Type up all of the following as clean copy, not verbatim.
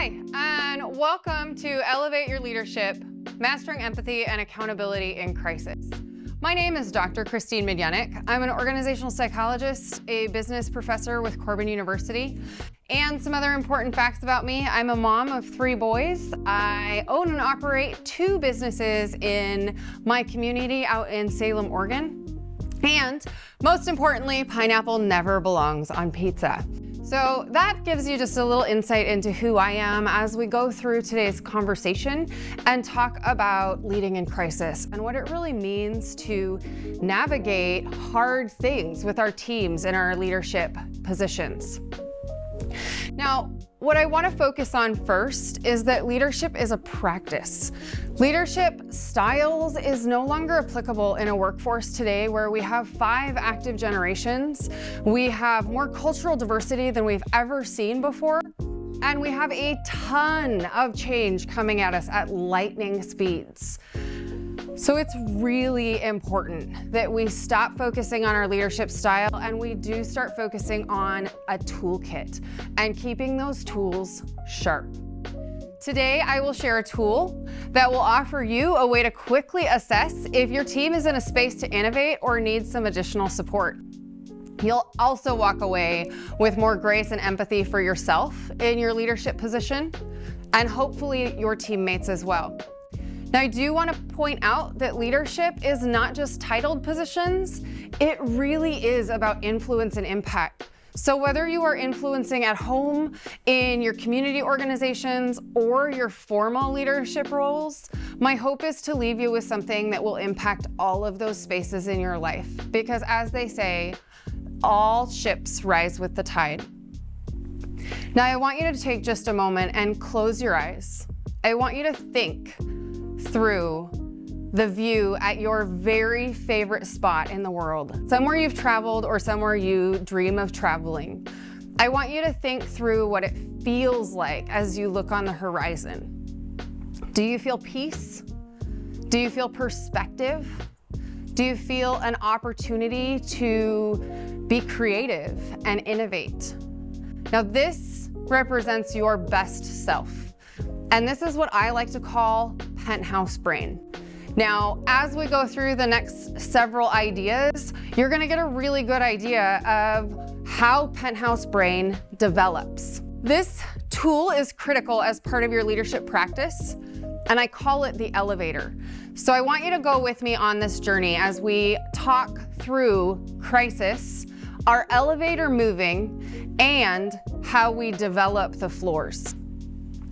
Hi, and welcome to Elevate Your Leadership, Mastering Empathy and Accountability in Crisis. My name is Dr. Christine Midyanek. I'm an organizational psychologist, a business professor with Corbin University, and some other important facts about me. I'm a mom of 3 boys. I own and operate 2 businesses in my community out in Salem, Oregon. And most importantly, pineapple never belongs on pizza. So that gives you just a little insight into who I am as we go through today's conversation and talk about leading in crisis and what it really means to navigate hard things with our teams in our leadership positions. Now, what I want to focus on first is that leadership is a practice. Leadership styles is no longer applicable in a workforce today where we have 5 active generations, we have more cultural diversity than we've ever seen before, and we have a ton of change coming at us at lightning speeds. So it's really important that we stop focusing on our leadership style and we do start focusing on a toolkit and keeping those tools sharp. Today, I will share a tool that will offer you a way to quickly assess if your team is in a space to innovate or needs some additional support. You'll also walk away with more grace and empathy for yourself in your leadership position, and hopefully your teammates as well. Now, I do want to point out that leadership is not just titled positions, it really is about influence and impact. So whether you are influencing at home, in your community organizations, or your formal leadership roles, my hope is to leave you with something that will impact all of those spaces in your life. Because as they say, all ships rise with the tide. Now, I want you to take just a moment and close your eyes. I want you to think through the view at your very favorite spot in the world, somewhere you've traveled or somewhere you dream of traveling. I want you to think through what it feels like as you look on the horizon. Do you feel peace? Do you feel perspective? Do you feel an opportunity to be creative and innovate? Now, this represents your best self. And this is what I like to call penthouse brain. Now, as we go through the next several ideas, you're going to get a really good idea of how penthouse brain develops. This tool is critical as part of your leadership practice, and I call it the elevator. So I want you to go with me on this journey as we talk through crisis, our elevator moving, and how we develop the floors.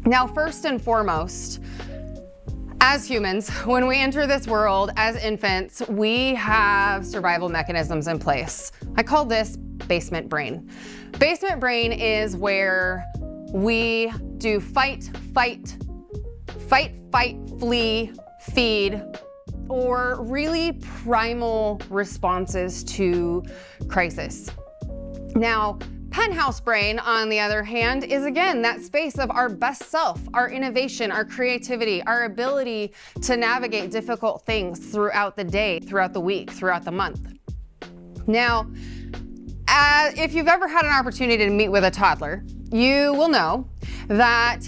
Now, first and foremost, as humans, when we enter this world as infants, we have survival mechanisms in place. I call this basement brain. Basement brain is where we do fight, flee, feed, or really primal responses to crisis. Now, penthouse brain, on the other hand, is again that space of our best self, our innovation, our creativity, our ability to navigate difficult things throughout the day, throughout the week, throughout the month. Now, if you've ever had an opportunity to meet with a toddler, you will know that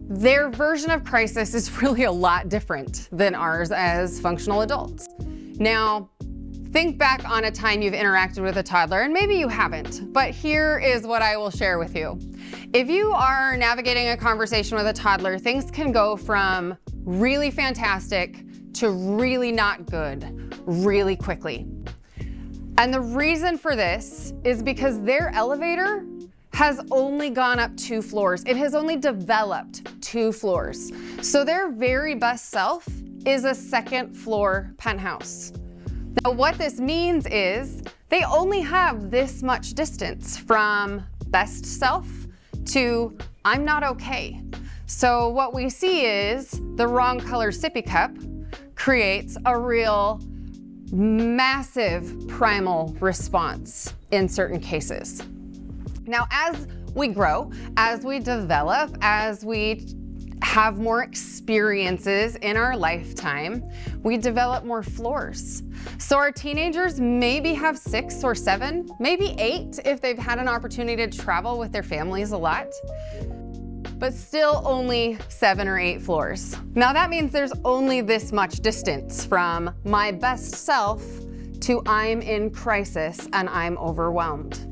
their version of crisis is really a lot different than ours as functional adults. Now, think back on a time you've interacted with a toddler, and maybe you haven't, but here is what I will share with you. If you are navigating a conversation with a toddler, things can go from really fantastic to really not good really quickly. And the reason for this is because their elevator has only gone up 2 floors. It has only developed 2 floors. So their very best self is a 2nd floor penthouse. Now, what this means is they only have this much distance from best self to I'm not okay. So what we see is the wrong color sippy cup creates a real massive primal response in certain cases. Now, as we grow, as we develop, as we have more experiences in our lifetime, we develop more floors. So our teenagers maybe have 6 or 7, maybe 8 if they've had an opportunity to travel with their families a lot. but still only 7 or 8 floors. Now that means there's only this much distance from my best self to I'm in crisis and I'm overwhelmed.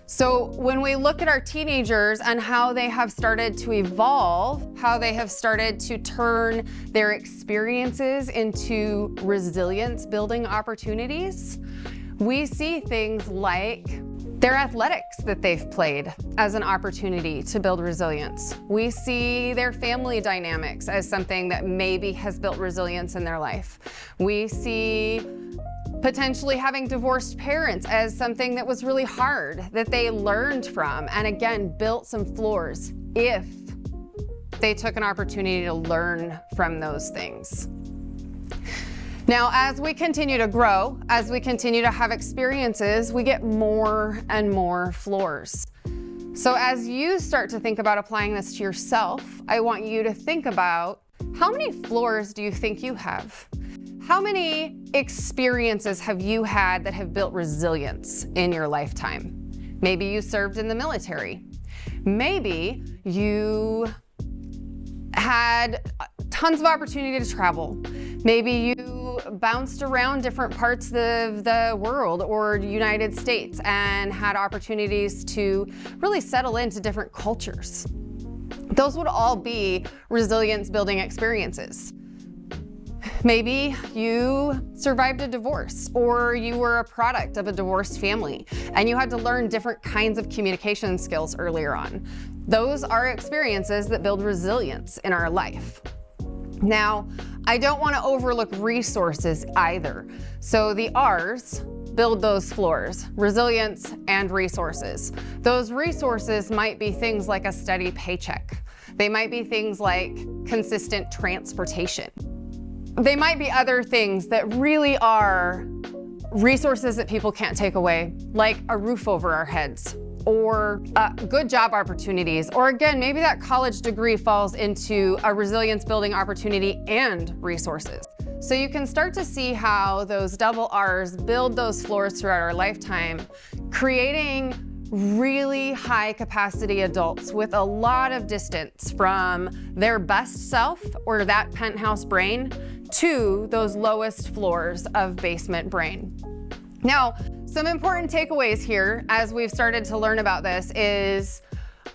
So when we look at our teenagers and how they have started to evolve, how they have started to turn their experiences into resilience building opportunities, we see things like their athletics that they've played as an opportunity to build resilience. We see their family dynamics as something that maybe has built resilience in their life. We see potentially having divorced parents as something that was really hard that they learned from and again built some floors if they took an opportunity to learn from those things. Now, as we continue to grow, as we continue to have experiences, we get more and more floors. So as you start to think about applying this to yourself, I want you to think about how many floors do you think you have? How many experiences have you had that have built resilience in your lifetime? Maybe you served in the military. Maybe you had tons of opportunity to travel. Maybe you bounced around different parts of the world or United States and had opportunities to really settle into different cultures. Those would all be resilience building experiences. Maybe you survived a divorce or you were a product of a divorced family and you had to learn different kinds of communication skills earlier on. Those are experiences that build resilience in our life. Now, I don't want to overlook resources either. So the R's build those floors, resilience and resources. Those resources might be things like a steady paycheck. They might be things like consistent transportation. They might be other things that really are resources that people can't take away, like a roof over our heads, or good job opportunities, or again, maybe that college degree falls into a resilience building opportunity and resources. So you can start to see how those double R's build those floors throughout our lifetime, creating really high capacity adults with a lot of distance from their best self or that penthouse brain to those lowest floors of basement brain. Now, some important takeaways here as we've started to learn about this is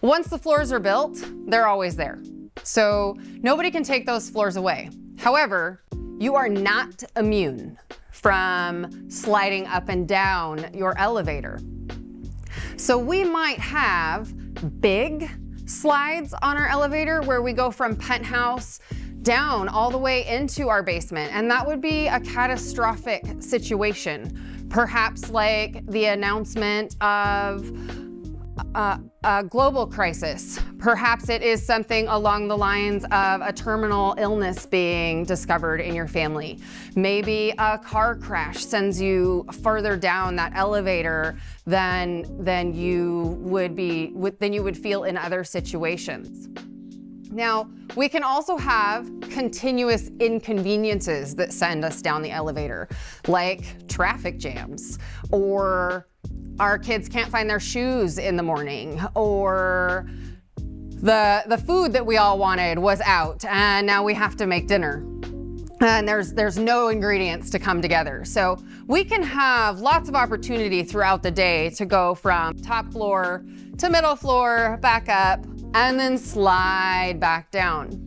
once the floors are built, they're always there. So nobody can take those floors away. However, you are not immune from sliding up and down your elevator. So we might have big slides on our elevator where we go from penthouse down all the way into our basement, and that would be a catastrophic situation. Perhaps like the announcement of a global crisis. Perhaps it is something along the lines of a terminal illness being discovered in your family. Maybe a car crash sends you further down that elevator than you would feel in other situations. Now, we can also have continuous inconveniences that send us down the elevator, like traffic jams, or our kids can't find their shoes in the morning, or the food that we all wanted was out and now we have to make dinner. And there's no ingredients to come together. So we can have lots of opportunity throughout the day to go from top floor to middle floor, back up, and then slide back down.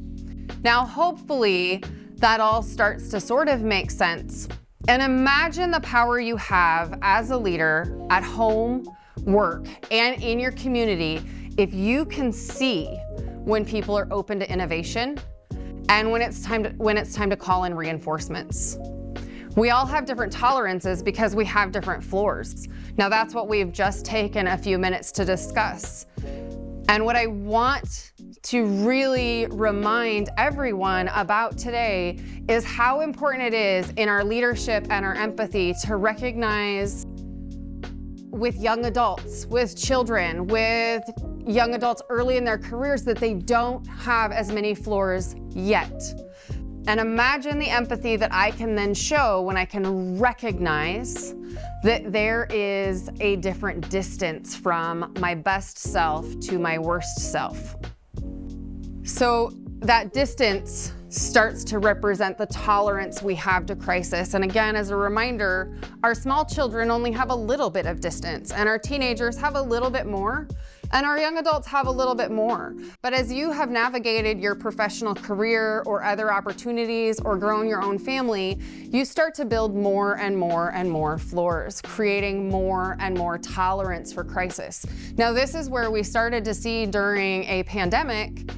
Now, hopefully that all starts to sort of make sense. And imagine the power you have as a leader at home, work, and in your community if you can see when people are open to innovation and when it's time to call in reinforcements. We all have different tolerances because we have different floors. Now that's what we've just taken a few minutes to discuss. And what I want to really remind everyone about today is how important it is in our leadership and our empathy to recognize with young adults, with children, with young adults early in their careers that they don't have as many floors yet. And imagine the empathy that I can then show when I can recognize that there is a different distance from my best self to my worst self. So that distance starts to represent the tolerance we have to crisis. And again, as a reminder, our small children only have a little bit of distance, and our teenagers have a little bit more, and our young adults have a little bit more. But as you have navigated your professional career or other opportunities or grown your own family, you start to build more and more and more floors, creating more and more tolerance for crisis. Now, this is where we started to see during a pandemic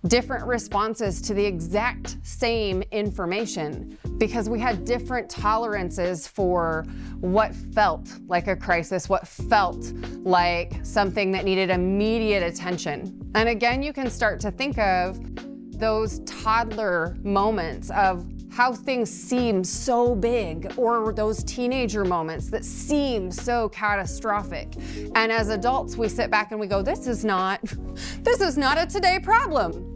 different responses to the exact same information, because we had different tolerances for what felt like a crisis, what felt like something that needed immediate attention. And again, you can start to think of those toddler moments of how things seem so big, or those teenager moments that seem so catastrophic. And as adults, we sit back and we go, this is not a today problem.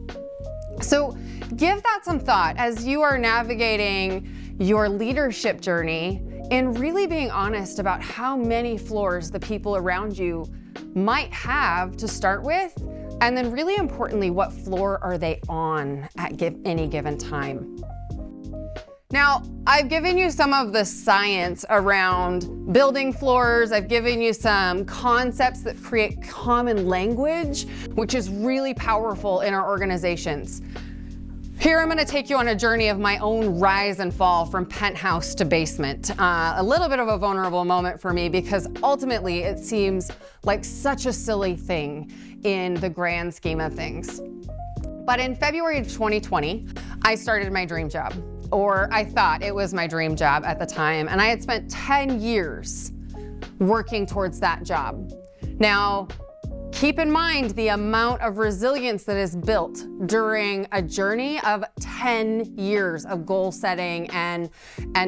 So give that some thought as you are navigating your leadership journey, and really being honest about how many floors the people around you might have to start with, and then really importantly, what floor are they on at any given time. Now, I've given you some of the science around building floors. I've given you some concepts that create common language, which is really powerful in our organizations. Here, I'm gonna take you on a journey of my own rise and fall from penthouse to basement. A little bit of a vulnerable moment for me, because ultimately it seems like such a silly thing in the grand scheme of things. But in February of 2020, I started my dream job. Or I thought it was my dream job at the time, and I had spent 10 years working towards that job. Now, keep in mind the amount of resilience that is built during a journey of 10 years of goal setting and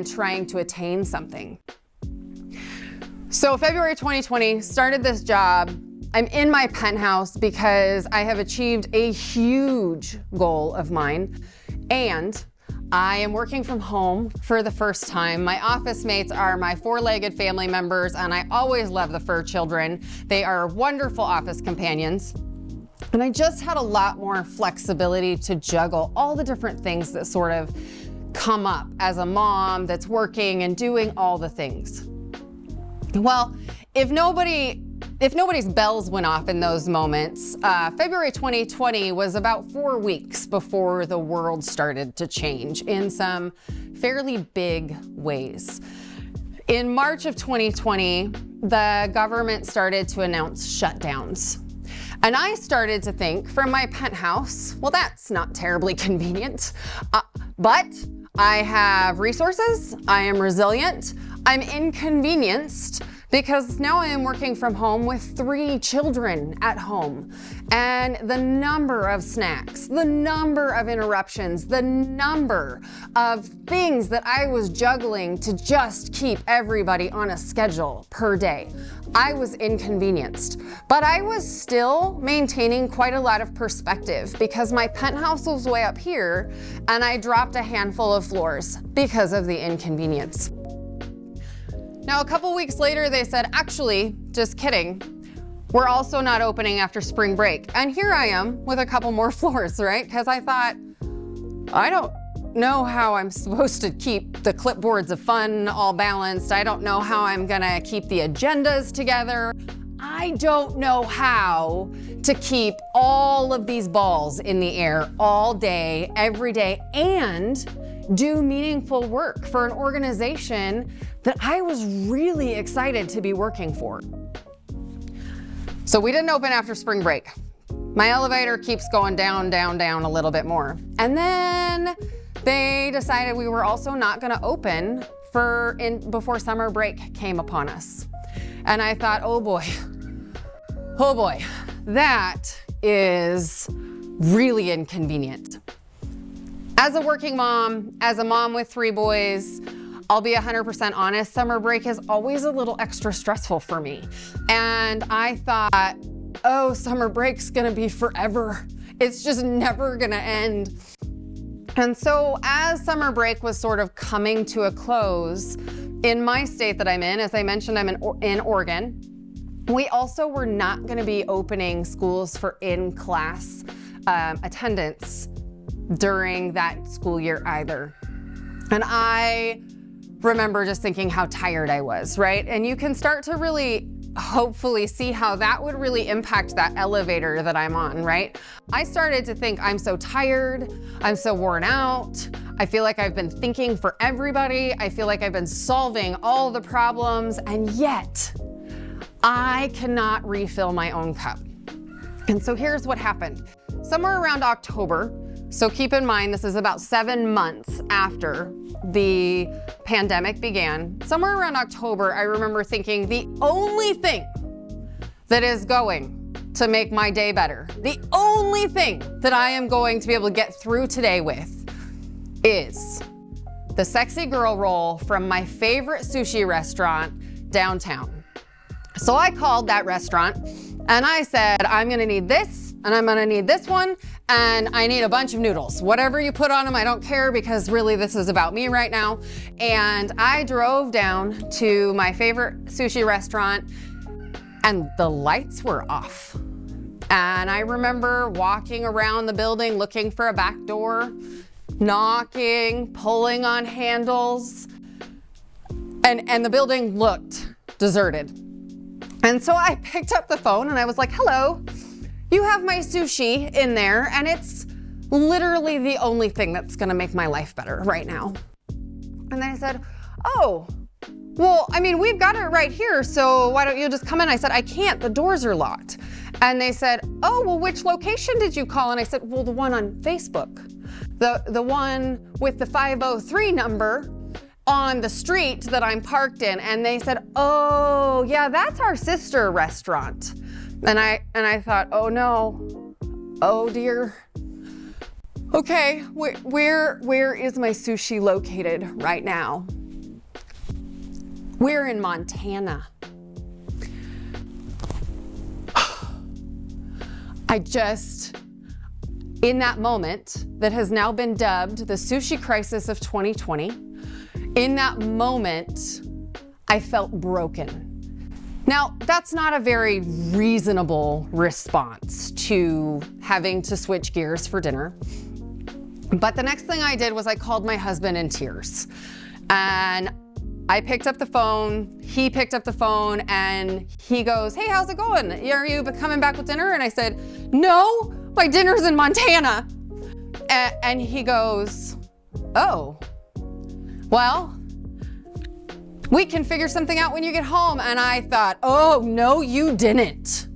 trying to attain something. So February 2020, started this job. I'm in my penthouse because I have achieved a huge goal of mine, and I am working from home for the first time. My office mates are my four-legged family members, and I always love the fur children. They are wonderful office companions. And I just had a lot more flexibility to juggle all the different things that sort of come up as a mom that's working and doing all the things. Well, if nobody's bells went off in those moments, February 2020 was about 4 weeks before the world started to change in some fairly big ways. In March of 2020, the government started to announce shutdowns. And I started to think from my penthouse, well, that's not terribly convenient, but I have resources, I am resilient, I'm inconvenienced, because now I am working from home with 3 children at home. And the number of snacks, the number of interruptions, the number of things that I was juggling to just keep everybody on a schedule per day, I was inconvenienced. But I was still maintaining quite a lot of perspective, because my penthouse was way up here and I dropped a handful of floors because of the inconvenience. Now, a couple weeks later, they said, actually, just kidding, we're also not opening after spring break. And here I am with a couple more floors, right? Because I thought, I don't know how I'm supposed to keep the clipboards of fun all balanced. I don't know how I'm gonna keep the agendas together. I don't know how to keep all of these balls in the air all day, every day, and do meaningful work for an organization that I was really excited to be working for. So we didn't open after spring break. My elevator keeps going down, down, down a little bit more. And then they decided we were also not gonna open before summer break came upon us. And I thought, oh boy, that is really inconvenient. As a working mom, as a mom with 3 boys, I'll be 100% honest, summer break is always a little extra stressful for me. And I thought, oh, summer break's gonna be forever. It's just never gonna end. And so as summer break was sort of coming to a close, in my state that I'm in, as I mentioned, I'm in Oregon, we also were not gonna be opening schools for in-class attendance during that school year either. And I remember just thinking how tired I was, right? And you can start to really hopefully see how that would really impact that elevator that I'm on, right? I started to think, I'm so tired, I'm so worn out, I feel like I've been thinking for everybody, I feel like I've been solving all the problems, and yet I cannot refill my own cup. And so here's what happened. Somewhere around October, so keep in mind this is about 7 months after the pandemic began, somewhere around October, I remember thinking the only thing that is going to make my day better, the only thing that I am going to be able to get through today with is the sexy girl roll from my favorite sushi restaurant downtown. So I called that restaurant and I said, I'm gonna need this, and I'm gonna need this one, and I need a bunch of noodles. Whatever you put on them, I don't care, because really this is about me right now. And I drove down to my favorite sushi restaurant and the lights were off. And I remember walking around the building looking for a back door, knocking, pulling on handles, and the building looked deserted. And so I picked up the phone and I was like, hello, you have my sushi in there and it's literally the only thing that's gonna make my life better right now. And they said, oh, well, I mean, we've got it right here, so why don't you just come in? I said, I can't, the doors are locked. And they said, oh, well, which location did you call? And I said, well, the one on Facebook, the one with the 503 number on the street that I'm parked in. And they said, oh yeah, that's our sister restaurant. And I thought, oh no, oh dear. Okay, where is my sushi located right now? We're in Montana. In that moment that has now been dubbed the sushi crisis of 2020, in that moment, I felt broken. Now, that's not a very reasonable response to having to switch gears for dinner. But the next thing I did was I called my husband in tears. And I picked up the phone, he picked up the phone, and he goes, hey, how's it going? Are you coming back with dinner? And I said, no, my dinner's in Montana. And he goes, oh, well, we can figure something out when you get home. And I thought, oh, no, you didn't.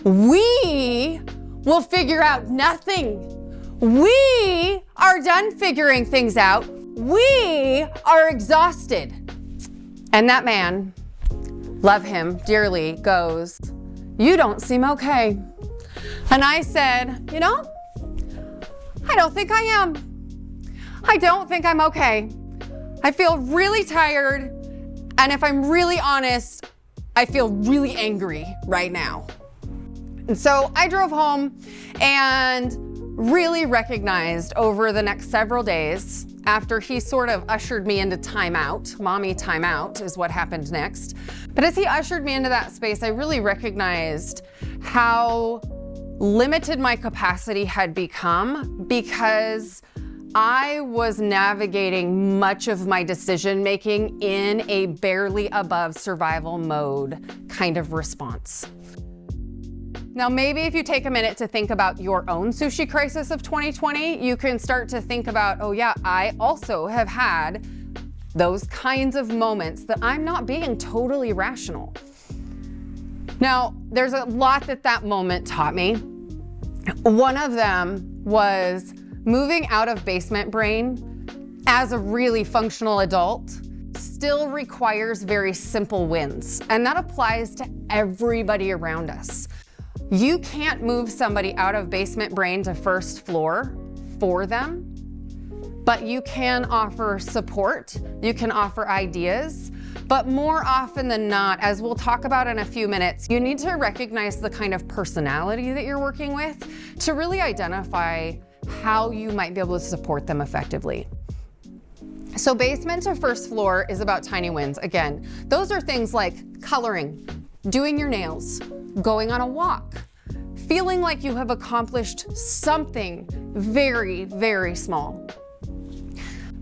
We will figure out nothing. We are done figuring things out. We are exhausted. And that man, love him dearly, goes, you don't seem okay. And I said, you know, I don't think I am. I don't think I'm okay. I feel really tired. And if I'm really honest, I feel really angry right now. And so I drove home and really recognized over the next several days, after he sort of ushered me into timeout, mommy timeout is what happened next. But as he ushered me into that space, I really recognized how limited my capacity had become, because I was navigating much of my decision making in a barely above survival mode kind of response. Now, maybe if you take a minute to think about your own sushi crisis of 2020, you can start to think about, oh yeah, I also have had those kinds of moments that I'm not being totally rational. Now, there's a lot that moment taught me. One of them was moving out of basement brain as a really functional adult still requires very simple wins. And that applies to everybody around us. You can't move somebody out of basement brain to first floor for them, but you can offer support, you can offer ideas, but more often than not, as we'll talk about in a few minutes, you need to recognize the kind of personality that you're working with to really identify how you might be able to support them effectively. So basement to first floor is about tiny wins. Again, those are things like coloring, doing your nails, going on a walk, feeling like you have accomplished something very, very small.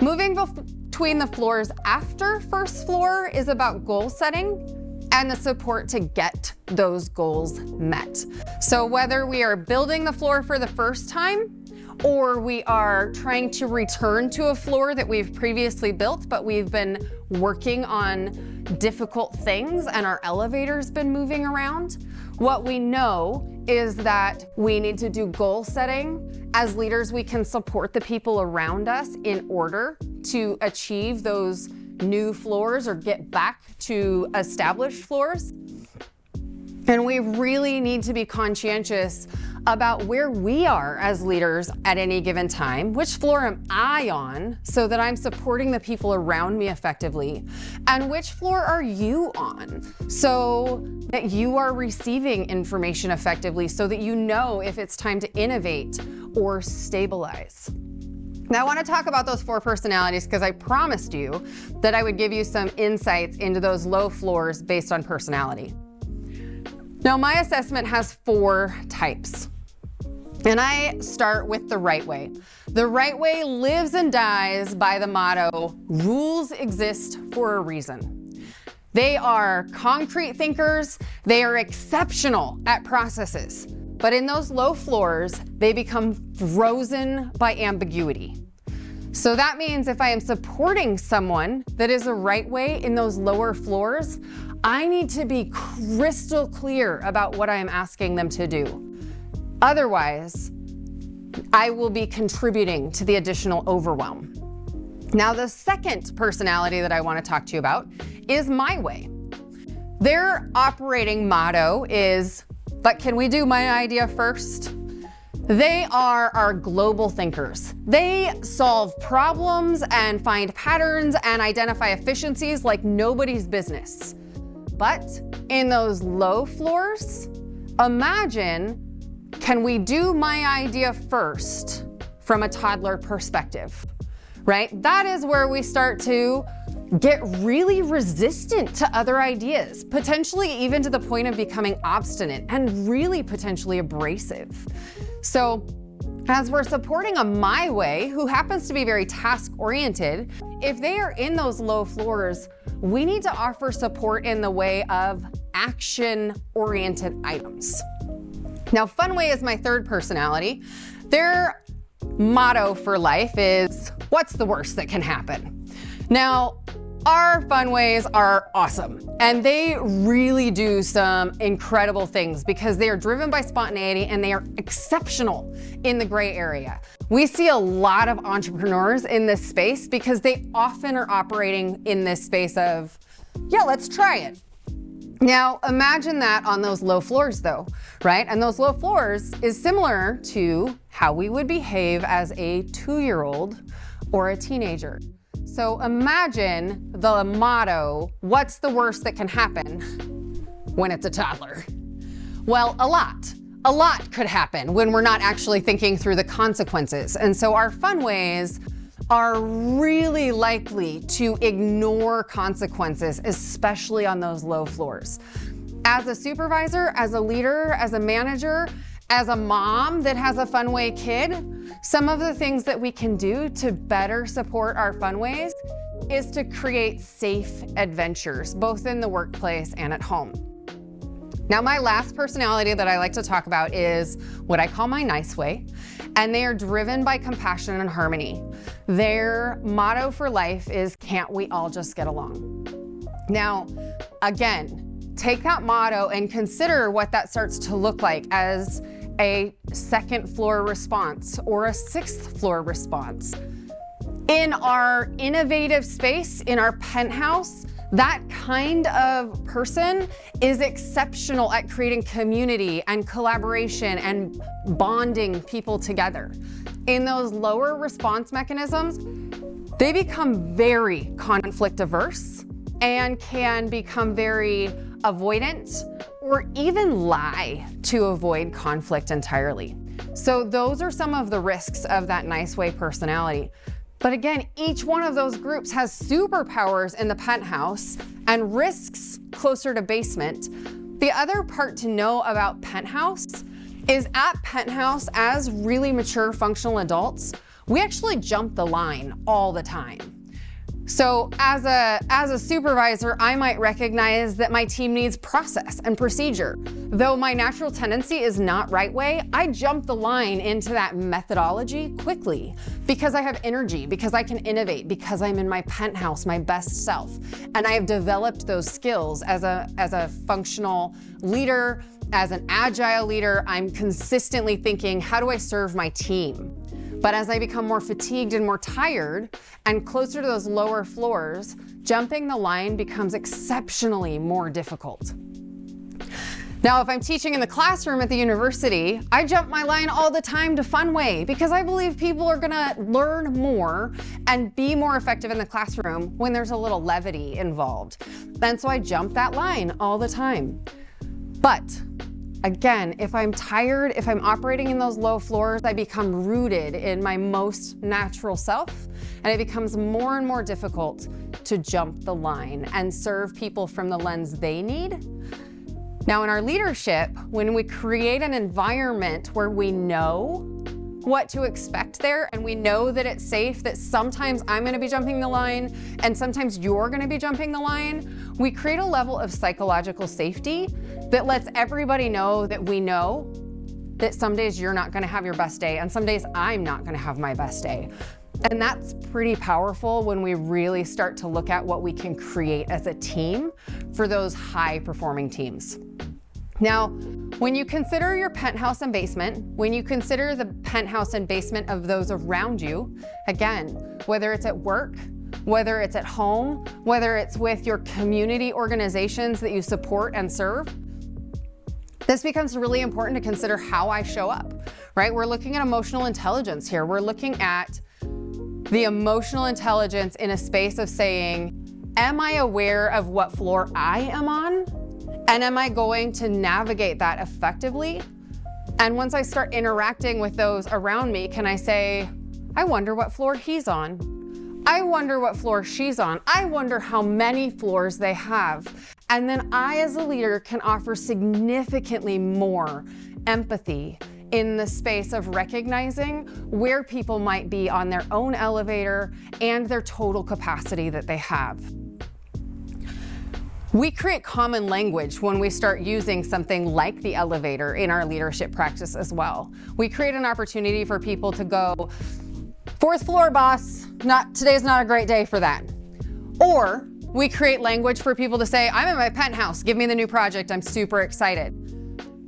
Moving between the floors after first floor is about goal setting and the support to get those goals met. So whether we are building the floor for the first time or we are trying to return to a floor that we've previously built, but we've been working on difficult things and our elevator's been moving around, what we know is that we need to do goal setting. As leaders, we can support the people around us in order to achieve those new floors or get back to established floors. And we really need to be conscientious about where we are as leaders at any given time. Which floor am I on so that I'm supporting the people around me effectively? And which floor are you on so that you are receiving information effectively so that you know if it's time to innovate or stabilize? Now I want to talk about those 4 personalities because I promised you that I would give you some insights into those low floors based on personality. Now my assessment has 4 types. And I start with the right way. The right way lives and dies by the motto, rules exist for a reason. They are concrete thinkers. They are exceptional at processes. But in those low floors, they become frozen by ambiguity. So that means if I am supporting someone that is a right way in those lower floors, I need to be crystal clear about what I am asking them to do. Otherwise, I will be contributing to the additional overwhelm. Now, the second personality that I want to talk to you about is my way. Their operating motto is, but can we do my idea first? They are our global thinkers. They solve problems and find patterns and identify efficiencies like nobody's business. But in those low floors, imagine, can we do my idea first from a toddler perspective, right? That is where we start to get really resistant to other ideas, potentially even to the point of becoming obstinate and really potentially abrasive. So as we're supporting a my way who happens to be very task-oriented, if they are in those low floors, we need to offer support in the way of action-oriented items. Now, fun way is my third personality. Their motto for life is, what's the worst that can happen? Now, our fun ways are awesome, and they really do some incredible things because they are driven by spontaneity and they are exceptional in the gray area. We see a lot of entrepreneurs in this space because they often are operating in this space of, yeah, let's try it. Now, imagine that on those low floors though, right? And those low floors is similar to how we would behave as a 2-year-old or a teenager. So imagine the motto, what's the worst that can happen when it's a toddler? Well, a lot could happen when we're not actually thinking through the consequences. And so our fun ways are really likely to ignore consequences, especially on those low floors. As a supervisor, as a leader, as a manager, as a mom that has a fun way kid, some of the things that we can do to better support our fun ways is to create safe adventures, both in the workplace and at home. Now, my last personality that I like to talk about is what I call my nice way, and they are driven by compassion and harmony. Their motto for life is, can't we all just get along? Now, again, take that motto and consider what that starts to look like as a 2nd floor response or a 6th floor response. In our innovative space, in our penthouse, that kind of person is exceptional at creating community and collaboration and bonding people together. In those lower response mechanisms, they become very conflict averse and can become very avoidant or even lie to avoid conflict entirely. So those are some of the risks of that nice way personality. But again, each one of those groups has superpowers in the penthouse and risks closer to basement. The other part to know about penthouse is at Penthouse, as really mature functional adults, we actually jump the line all the time. So as a supervisor, I might recognize that my team needs process and procedure. Though my natural tendency is not right way, I jump the line into that methodology quickly because I have energy, because I can innovate, because I'm in my penthouse, my best self. And I have developed those skills as a functional leader, as an agile leader. I'm consistently thinking, how do I serve my team? But as I become more fatigued and more tired and closer to those lower floors, jumping the line becomes exceptionally more difficult. Now, if I'm teaching in the classroom at the university, I jump my line all the time to Funway because I believe people are gonna learn more and be more effective in the classroom when there's a little levity involved. And so I jump that line all the time. But again, if I'm tired, if I'm operating in those low floors, I become rooted in my most natural self, and it becomes more and more difficult to jump the line and serve people from the lens they need. Now, in our leadership, when we create an environment where we know what to expect there and we know that it's safe, that sometimes I'm gonna be jumping the line and sometimes you're gonna be jumping the line, we create a level of psychological safety that lets everybody know that some days you're not gonna have your best day and some days I'm not gonna have my best day. And that's pretty powerful when we really start to look at what we can create as a team for those high performing teams. Now, when you consider your penthouse and basement, when you consider the penthouse and basement of those around you, again, whether it's at work, whether it's at home, whether it's with your community organizations that you support and serve, this becomes really important to consider how I show up, right? We're looking at emotional intelligence here. We're looking at the emotional intelligence in a space of saying, am I aware of what floor I am on? And am I going to navigate that effectively? And once I start interacting with those around me, can I say, I wonder what floor he's on. I wonder what floor she's on. I wonder how many floors they have. And then I, as a leader, can offer significantly more empathy in the space of recognizing where people might be on their own elevator and their total capacity that they have. We create common language when we start using something like the elevator in our leadership practice as well. We create an opportunity for people to go, fourth floor, boss, today's not a great day for that. Or we create language for people to say, I'm in my penthouse, give me the new project, I'm super excited.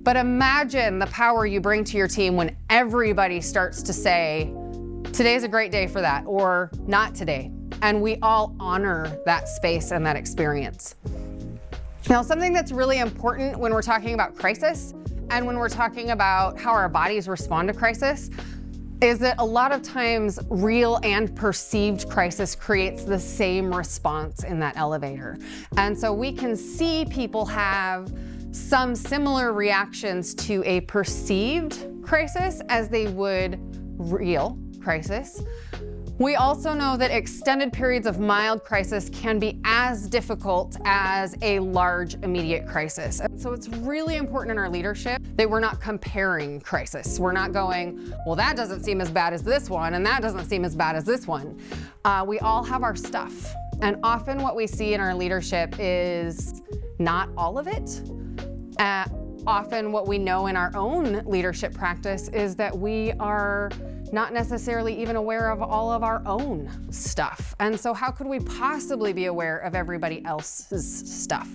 But imagine the power you bring to your team when everybody starts to say, today's a great day for that, or not today. And we all honor that space and that experience. Now, something that's really important when we're talking about crisis and when we're talking about how our bodies respond to crisis is that a lot of times real and perceived crisis creates the same response in that elevator. And so we can see people have some similar reactions to a perceived crisis as they would real crisis. We also know that extended periods of mild crisis can be as difficult as a large immediate crisis. And so it's really important in our leadership that we're not comparing crisis. We're not going, well, that doesn't seem as bad as this one, and that doesn't seem as bad as this one. We all have our stuff. And often what we see in our leadership is not all of it. Often what we know in our own leadership practice is that we are not necessarily even aware of all of our own stuff. And so how could we possibly be aware of everybody else's stuff?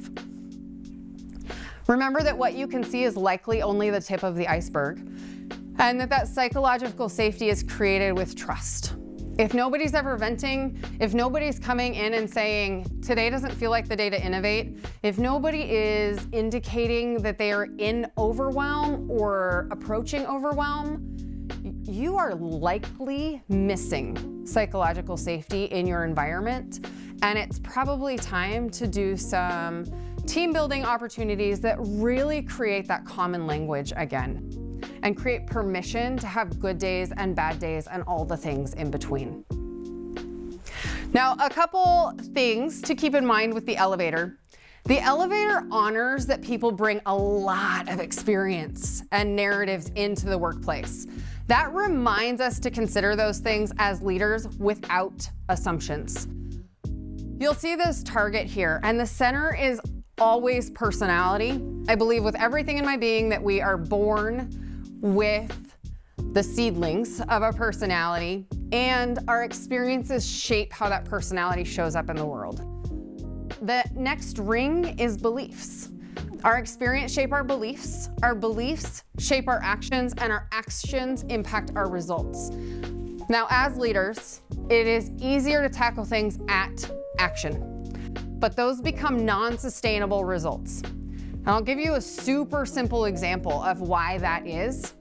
Remember that what you can see is likely only the tip of the iceberg, and that psychological safety is created with trust. If nobody's ever venting, if nobody's coming in and saying, today doesn't feel like the day to innovate, if nobody is indicating that they are in overwhelm or approaching overwhelm, you are likely missing psychological safety in your environment. And it's probably time to do some team building opportunities that really create that common language again and create permission to have good days and bad days and all the things in between. Now, a couple things to keep in mind with the elevator. The elevator honors that people bring a lot of experience and narratives into the workplace. That reminds us to consider those things as leaders without assumptions. You'll see this target here, and the center is always personality. I believe with everything in my being that we are born with the seedlings of a personality, and our experiences shape how that personality shows up in the world. The next ring is beliefs. Our experience shape our beliefs shape our actions, and our actions impact our results. Now, as leaders, it is easier to tackle things at action, but those become non-sustainable results. And I'll give you a super simple example of why that is.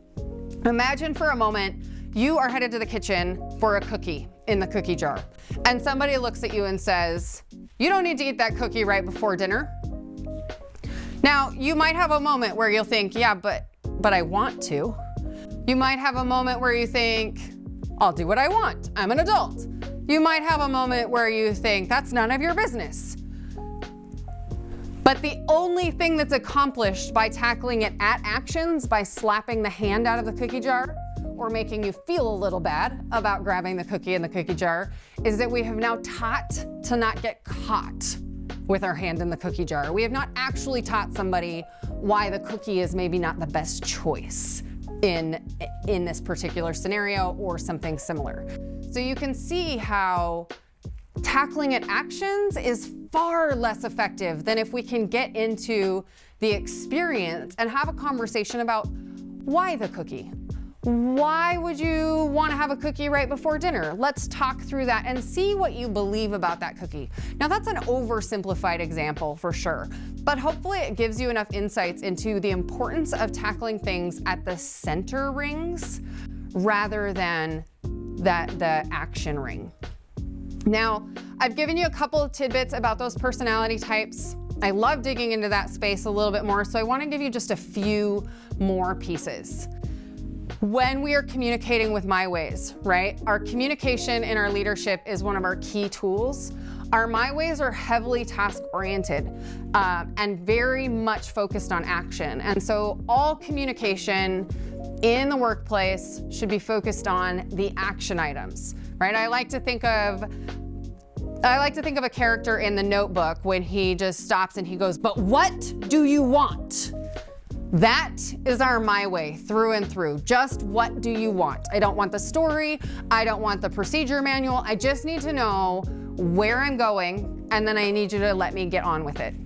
Imagine for a moment you are headed to the kitchen for a cookie in the cookie jar, and somebody looks at you and says, "You don't need to eat that cookie right before dinner." Now, you might have a moment where you'll think, yeah, but I want to. You might have a moment where you think, I'll do what I want. I'm an adult. You might have a moment where you think, that's none of your business. But the only thing that's accomplished by tackling it at actions, by slapping the hand out of the cookie jar, or making you feel a little bad about grabbing the cookie in the cookie jar, is that we have now taught to not get caught with our hand in the cookie jar. We have not actually taught somebody why the cookie is maybe not the best choice in this particular scenario or something similar. So you can see how tackling at actions is far less effective than if we can get into the experience and have a conversation about why the cookie. Why would you want to have a cookie right before dinner? Let's talk through that and see what you believe about that cookie. Now, that's an oversimplified example for sure, but hopefully it gives you enough insights into the importance of tackling things at the center rings rather than the action ring. Now, I've given you a couple of tidbits about those personality types. I love digging into that space a little bit more, so I want to give you just a few more pieces. When we are communicating with My Ways, right? Our communication in our leadership is one of our key tools. Our My Ways are heavily task-oriented and very much focused on action. And so all communication in the workplace should be focused on the action items, right? I like to think of a character in The Notebook when he just stops and he goes, "But what do you want?" That is our My Way through and through. Just what do you want? I don't want the story. I don't want the procedure manual. I just need to know where I'm going, and then I need you to let me get on with it.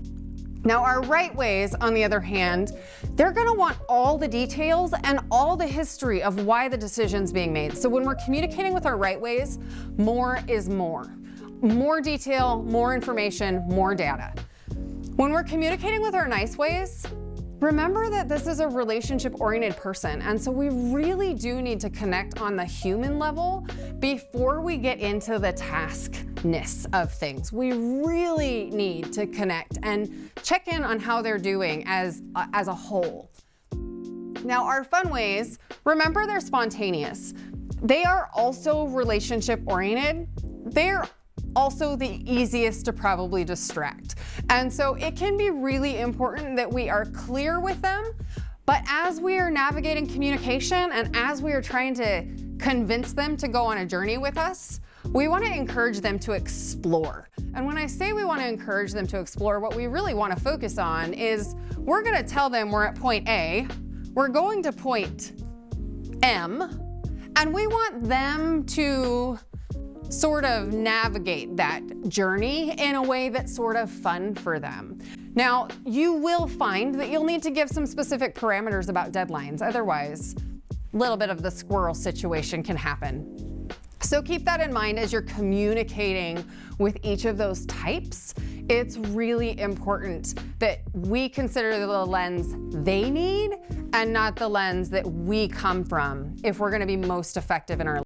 Now, our Right Ways, on the other hand, they're gonna want all the details and all the history of why the decision's being made. So when we're communicating with our Right Ways, more is more. More detail, more information, more data. When we're communicating with our Nice Ways, remember that this is a relationship-oriented person, and so we really do need to connect on the human level before we get into the taskness of things. We really need to connect and check in on how they're doing as a whole. Now, our Fun Ways, remember they're spontaneous. They are also relationship-oriented. They're also the easiest to probably distract. And so it can be really important that we are clear with them, but as we are navigating communication and as we are trying to convince them to go on a journey with us, we want to encourage them to explore. And when I say we want to encourage them to explore, what we really want to focus on is we're going to tell them we're at point A, we're going to point M, and we want them to sort of navigate that journey in a way that's sort of fun for them. Now, you will find that you'll need to give some specific parameters about deadlines. Otherwise, a little bit of the squirrel situation can happen. So keep that in mind as you're communicating with each of those types. It's really important that we consider the lens they need and not the lens that we come from if we're going to be most effective in our